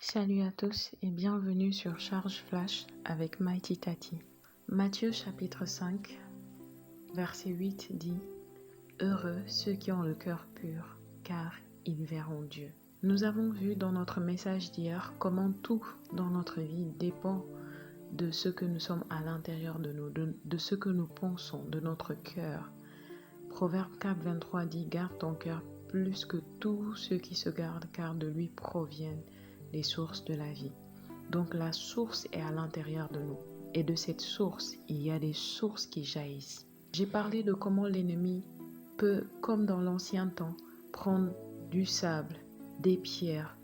Salut à tous et bienvenue sur Charge Flash avec Mighty Tati. Matthieu chapitre 5, verset 8 dit « Heureux ceux qui ont le cœur pur, car ils verront Dieu. » Nous avons vu dans notre message d'hier comment tout dans notre vie dépend de ce que nous sommes à l'intérieur de nous, de ce que nous pensons, de notre cœur. Proverbe 4, 23 dit « Garde ton cœur plus que tous ceux qui se gardent, car de lui proviennent les sources de la vie. » Donc la source est à l'intérieur de nous. Et de cette source, il y a des sources qui jaillissent. J'ai parlé de comment l'ennemi peut, comme dans l'ancien temps, prendre du sable, des pierres,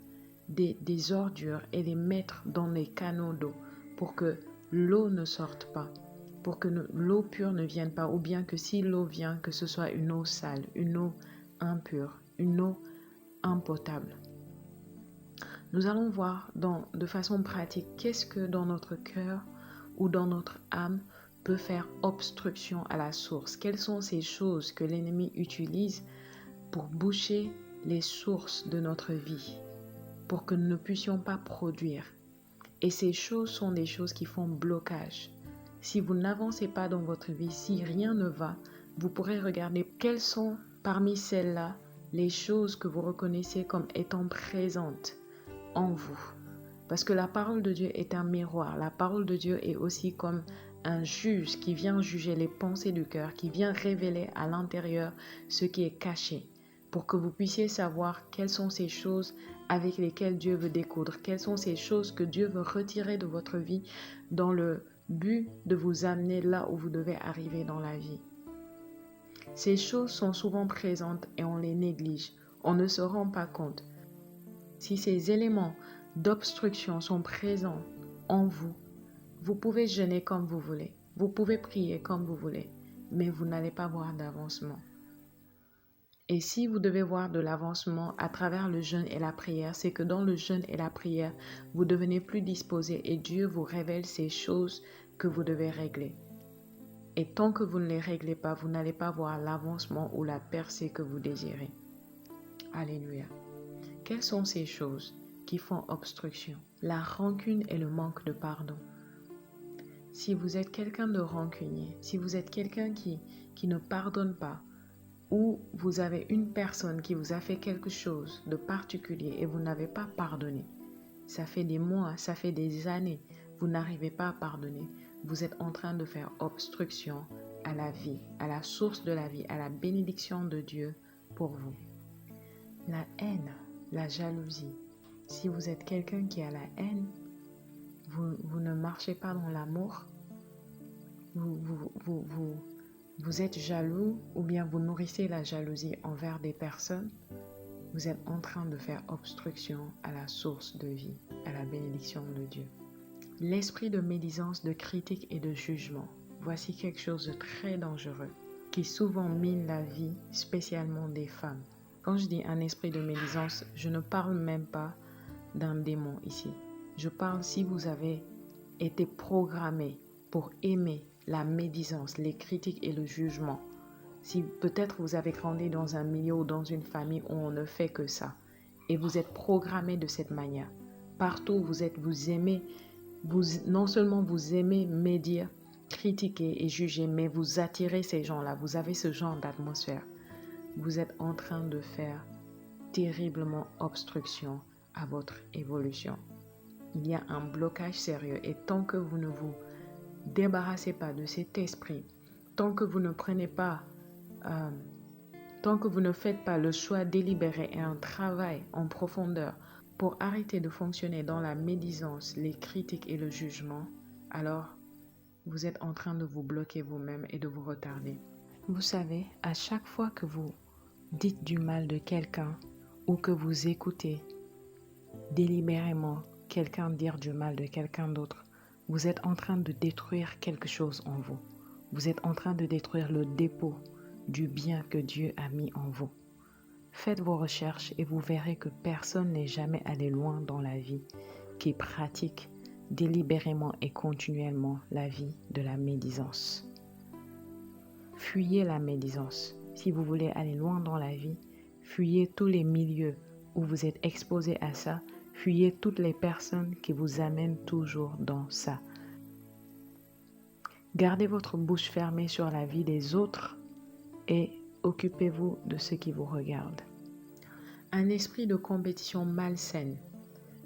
des ordures et les mettre dans les canaux d'eau pour que l'eau ne sorte pas, pour que l'eau pure ne vienne pas, ou bien que si l'eau vient, que ce soit une eau sale, une eau impure, une eau impotable. Nous allons voir de façon pratique qu'est-ce que dans notre cœur ou dans notre âme peut faire obstruction à la source. Quelles sont ces choses que l'ennemi utilise pour boucher les sources de notre vie, pour que nous ne puissions pas produire. Et ces choses sont des choses qui font blocage. Si vous n'avancez pas dans votre vie, si rien ne va, vous pourrez regarder quelles sont parmi celles-là les choses que vous reconnaissez comme étant présentes en vous. Parce que la parole de Dieu est un miroir. La parole de Dieu est aussi comme un juge qui vient juger les pensées du cœur, qui vient révéler à l'intérieur ce qui est caché, pour que vous puissiez savoir quelles sont ces choses avec lesquelles Dieu veut découdre, quelles sont ces choses que Dieu veut retirer de votre vie dans le but de vous amener là où vous devez arriver dans la vie. Ces choses sont souvent présentes et on les néglige, on ne se rend pas compte. Si ces éléments d'obstruction sont présents en vous, vous pouvez jeûner comme vous voulez, vous pouvez prier comme vous voulez, mais vous n'allez pas voir d'avancement. Et si vous devez voir de l'avancement à travers le jeûne et la prière, c'est que dans le jeûne et la prière, vous devenez plus disposé et Dieu vous révèle ces choses que vous devez régler. Et tant que vous ne les réglez pas, vous n'allez pas voir l'avancement ou la percée que vous désirez. Alléluia. Quelles sont ces choses qui font obstruction? La rancune et le manque de pardon. Si vous êtes quelqu'un de rancunier, si vous êtes quelqu'un qui ne pardonne pas, ou vous avez une personne qui vous a fait quelque chose de particulier et vous n'avez pas pardonné, ça fait des mois, ça fait des années, vous n'arrivez pas à pardonner, vous êtes en train de faire obstruction à la vie, à la source de la vie, à la bénédiction de Dieu pour vous. La haine, la jalousie. Si vous êtes quelqu'un qui a la haine, vous ne marchez pas dans l'amour, vous êtes jaloux ou bien vous nourrissez la jalousie envers des personnes, vous êtes en train de faire obstruction à la source de vie, à la bénédiction de Dieu. L'esprit de médisance, de critique et de jugement. Voici quelque chose de très dangereux qui souvent mine la vie, spécialement des femmes. Quand je dis un esprit de médisance, je ne parle même pas d'un démon ici. Je parle si vous avez été programmé pour aimer la médisance, les critiques et le jugement. Si peut-être vous avez grandi dans un milieu ou dans une famille où on ne fait que ça et vous êtes programmé de cette manière. Partout où vous êtes, non seulement vous aimez médire, critiquer et juger, mais vous attirez ces gens-là, vous avez ce genre d'atmosphère. Vous êtes en train de faire terriblement obstruction à votre évolution. Il y a un blocage sérieux et tant que vous ne vous débarrassez pas de cet esprit, tant que vous ne faites pas le choix délibéré et un travail en profondeur pour arrêter de fonctionner dans la médisance, les critiques et le jugement, alors vous êtes en train de vous bloquer vous-même et de vous retarder. Vous savez, à chaque fois que vous dites du mal de quelqu'un ou que vous écoutez délibérément quelqu'un dire du mal de quelqu'un d'autre, vous êtes en train de détruire quelque chose en vous. Vous êtes en train de détruire le dépôt du bien que Dieu a mis en vous. Faites vos recherches et vous verrez que personne n'est jamais allé loin dans la vie qui pratique délibérément et continuellement la vie de la médisance. Fuyez la médisance. Si vous voulez aller loin dans la vie, fuyez tous les milieux où vous êtes exposé à ça. Fuyez toutes les personnes qui vous amènent toujours dans ça. Gardez votre bouche fermée sur la vie des autres et occupez-vous de ceux qui vous regardent. Un esprit de compétition malsaine.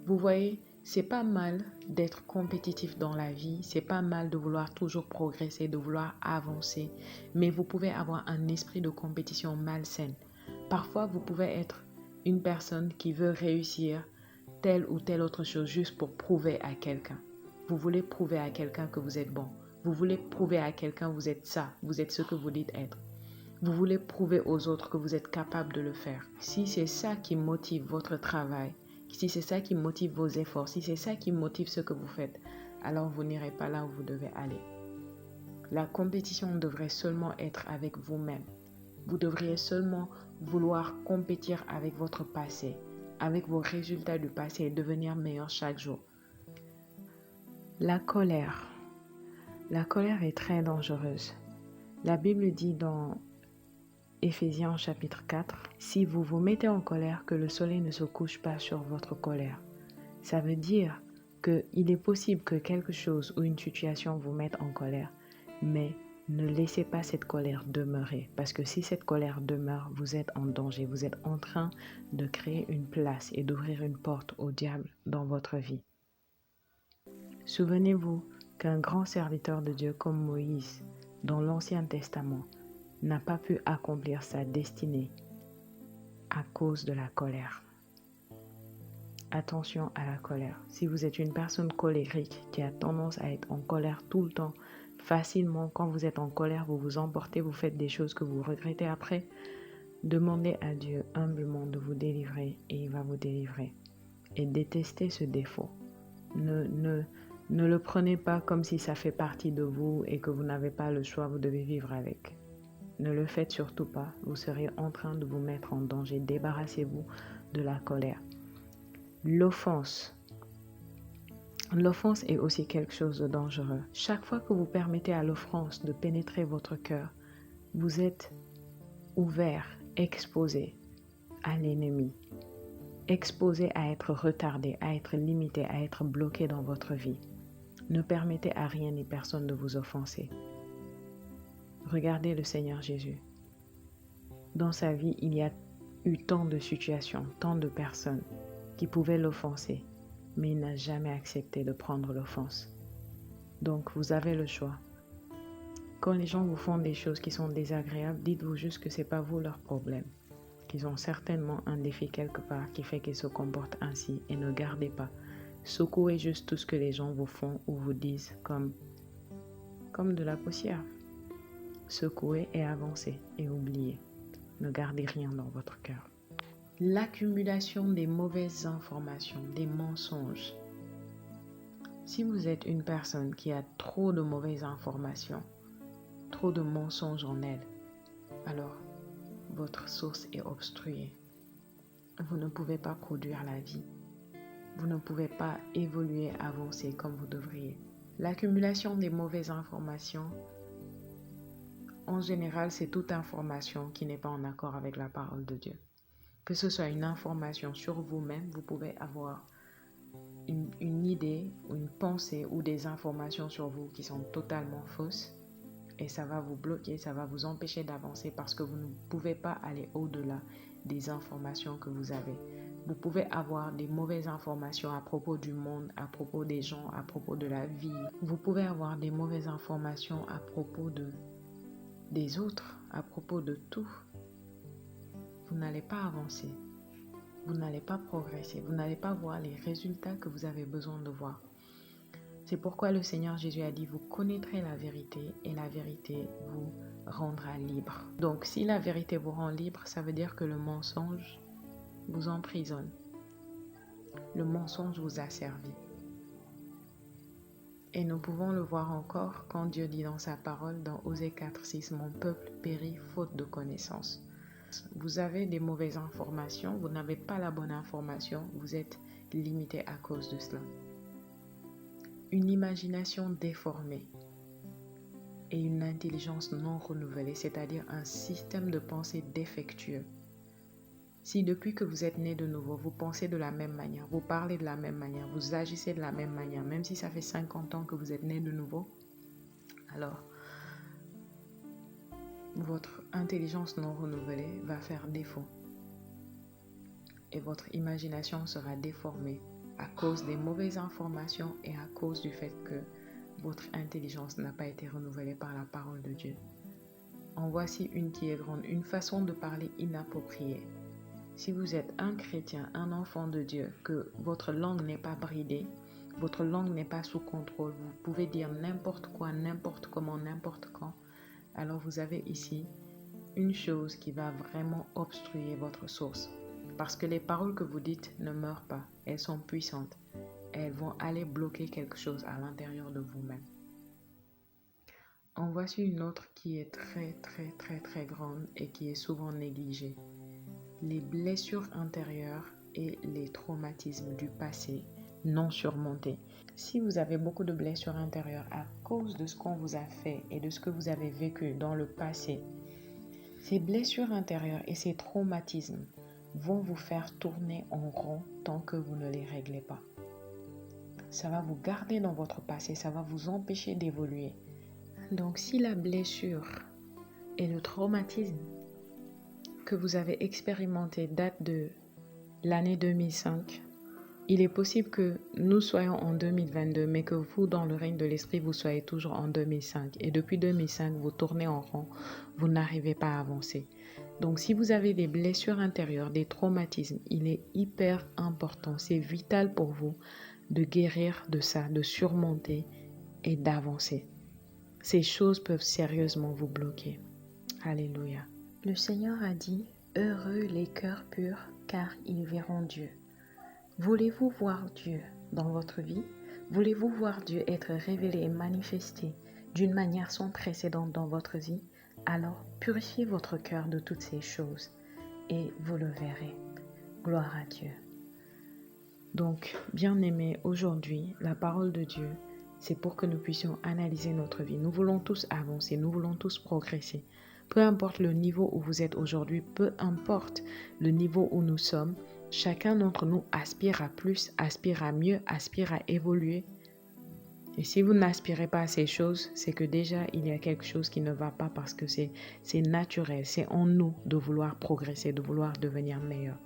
Vous voyez, c'est pas mal d'être compétitif dans la vie, c'est pas mal de vouloir toujours progresser, de vouloir avancer, mais vous pouvez avoir un esprit de compétition malsaine. Parfois, vous pouvez être une personne qui veut réussir telle ou telle autre chose juste pour prouver à quelqu'un. Vous voulez prouver à quelqu'un que vous êtes bon. Vous voulez prouver à quelqu'un que vous êtes ça, vous êtes ce que vous dites être. Vous voulez prouver aux autres que vous êtes capable de le faire. Si c'est ça qui motive votre travail, si c'est ça qui motive vos efforts, si c'est ça qui motive ce que vous faites, alors vous n'irez pas là où vous devez aller. La compétition devrait seulement être avec vous-même. Vous devriez seulement vouloir compétir avec votre passé, avec vos résultats du passé et devenir meilleur chaque jour. La colère. La colère est très dangereuse. La Bible dit dans Éphésiens chapitre 4, « Si vous vous mettez en colère, que le soleil ne se couche pas sur votre colère. » Ça veut dire qu'il est possible que quelque chose ou une situation vous mette en colère, mais ne laissez pas cette colère demeurer. Parce que si cette colère demeure, vous êtes en danger. Vous êtes en train de créer une place et d'ouvrir une porte au diable dans votre vie. Souvenez-vous qu'un grand serviteur de Dieu comme Moïse, dans l'Ancien Testament, n'a pas pu accomplir sa destinée à cause de la colère. Attention à la colère. Si vous êtes une personne colérique qui a tendance à être en colère tout le temps, facilement, quand vous êtes en colère, vous vous emportez, vous faites des choses que vous regrettez après, demandez à Dieu humblement de vous délivrer et il va vous délivrer. Et détestez ce défaut. Ne le prenez pas comme si ça fait partie de vous et que vous n'avez pas le choix, vous devez vivre avec. Ne le faites surtout pas, vous serez en train de vous mettre en danger. Débarrassez-vous de la colère. L'offense. L'offense est aussi quelque chose de dangereux. Chaque fois que vous permettez à l'offense de pénétrer votre cœur, vous êtes ouvert, exposé à l'ennemi, exposé à être retardé, à être limité, à être bloqué dans votre vie. Ne permettez à rien ni personne de vous offenser. Regardez le Seigneur Jésus. Dans sa vie, il y a eu tant de situations, tant de personnes qui pouvaient l'offenser, mais il n'a jamais accepté de prendre l'offense. Donc, vous avez le choix. Quand les gens vous font des choses qui sont désagréables, dites-vous juste que ce n'est pas vous leur problème. Qu'ils ont certainement un défi quelque part qui fait qu'ils se comportent ainsi et ne gardez pas. Secouez juste tout ce que les gens vous font ou vous disent comme de la poussière. Secouez et avancez et oubliez. Ne gardez rien dans votre cœur. L'accumulation des mauvaises informations, des mensonges. Si vous êtes une personne qui a trop de mauvaises informations, trop de mensonges en elle, alors votre source est obstruée. Vous ne pouvez pas produire la vie. Vous ne pouvez pas évoluer, avancer comme vous devriez. L'accumulation des mauvaises informations, en général, c'est toute information qui n'est pas en accord avec la parole de Dieu. Que ce soit une information sur vous-même, vous pouvez avoir une idée ou une pensée ou des informations sur vous qui sont totalement fausses et ça va vous bloquer, ça va vous empêcher d'avancer parce que vous ne pouvez pas aller au-delà des informations que vous avez. Vous pouvez avoir des mauvaises informations à propos du monde, à propos des gens, à propos de la vie. Vous pouvez avoir des mauvaises informations à propos des autres, à propos de tout. Vous n'allez pas avancer. Vous n'allez pas progresser. Vous n'allez pas voir les résultats que vous avez besoin de voir. C'est pourquoi le Seigneur Jésus a dit, vous connaîtrez la vérité et la vérité vous rendra libre. Donc, si la vérité vous rend libre, ça veut dire que le mensonge vous emprisonne. Le mensonge vous a servi. Et nous pouvons le voir encore quand Dieu dit dans sa parole, dans Osée 4:6, « Mon peuple périt faute de connaissance ». Vous avez des mauvaises informations, vous n'avez pas la bonne information, vous êtes limité à cause de cela. Une imagination déformée et une intelligence non renouvelée, c'est-à-dire un système de pensée défectueux. Si depuis que vous êtes né de nouveau, vous pensez de la même manière, vous parlez de la même manière, vous agissez de la même manière, même si ça fait 50 ans que vous êtes né de nouveau, alors votre intelligence non renouvelée va faire défaut et votre imagination sera déformée à cause des mauvaises informations et à cause du fait que votre intelligence n'a pas été renouvelée par la parole de Dieu. En voici une qui est grande, une façon de parler inappropriée. Si vous êtes un chrétien, un enfant de Dieu, que votre langue n'est pas bridée, votre langue n'est pas sous contrôle, vous pouvez dire n'importe quoi, n'importe comment, n'importe quand, alors vous avez ici une chose qui va vraiment obstruer votre source. Parce que les paroles que vous dites ne meurent pas, elles sont puissantes. Elles vont aller bloquer quelque chose à l'intérieur de vous-même. En voici une autre qui est très grande et qui est souvent négligée. Les blessures intérieures et les traumatismes du passé non surmontés. Si vous avez beaucoup de blessures intérieures à cause de ce qu'on vous a fait et de ce que vous avez vécu dans le passé, ces blessures intérieures et ces traumatismes vont vous faire tourner en rond tant que vous ne les réglez pas. Ça va vous garder dans votre passé, ça va vous empêcher d'évoluer. Donc si la blessure et le traumatisme que vous avez expérimenté date de l'année 2005, il est possible que nous soyons en 2022, mais que vous, dans le règne de l'esprit, vous soyez toujours en 2005. Et depuis 2005, vous tournez en rond, vous n'arrivez pas à avancer. Donc si vous avez des blessures intérieures, des traumatismes, il est hyper important, c'est vital pour vous de guérir de ça, de surmonter et d'avancer. Ces choses peuvent sérieusement vous bloquer. Alléluia. Le Seigneur a dit, « Heureux les cœurs purs, car ils verront Dieu. » Voulez-vous voir Dieu dans votre vie? Voulez-vous voir Dieu être révélé et manifesté d'une manière sans précédent dans votre vie? Alors purifiez votre cœur de toutes ces choses et vous le verrez. Gloire à Dieu. Donc, bien-aimés, aujourd'hui, la parole de Dieu, c'est pour que nous puissions analyser notre vie. Nous voulons tous avancer, nous voulons tous progresser. Peu importe le niveau où vous êtes aujourd'hui, peu importe le niveau où nous sommes, chacun d'entre nous aspire à plus, aspire à mieux, aspire à évoluer. Et si vous n'aspirez pas à ces choses, c'est que déjà il y a quelque chose qui ne va pas parce que c'est naturel, c'est en nous de vouloir progresser, de vouloir devenir meilleur.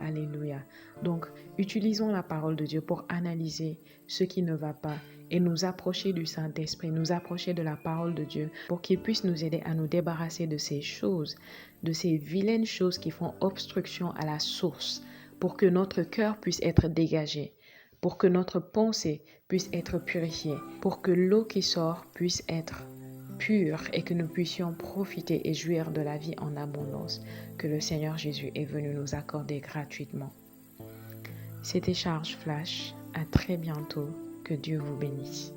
Alléluia. Donc, utilisons la parole de Dieu pour analyser ce qui ne va pas et nous approcher du Saint-Esprit, nous approcher de la parole de Dieu pour qu'il puisse nous aider à nous débarrasser de ces choses, de ces vilaines choses qui font obstruction à la source, pour que notre cœur puisse être dégagé, pour que notre pensée puisse être purifiée, pour que l'eau qui sort puisse être pure et que nous puissions profiter et jouir de la vie en abondance que le Seigneur Jésus est venu nous accorder gratuitement. C'était Charge Flash. À très bientôt. Que Dieu vous bénisse.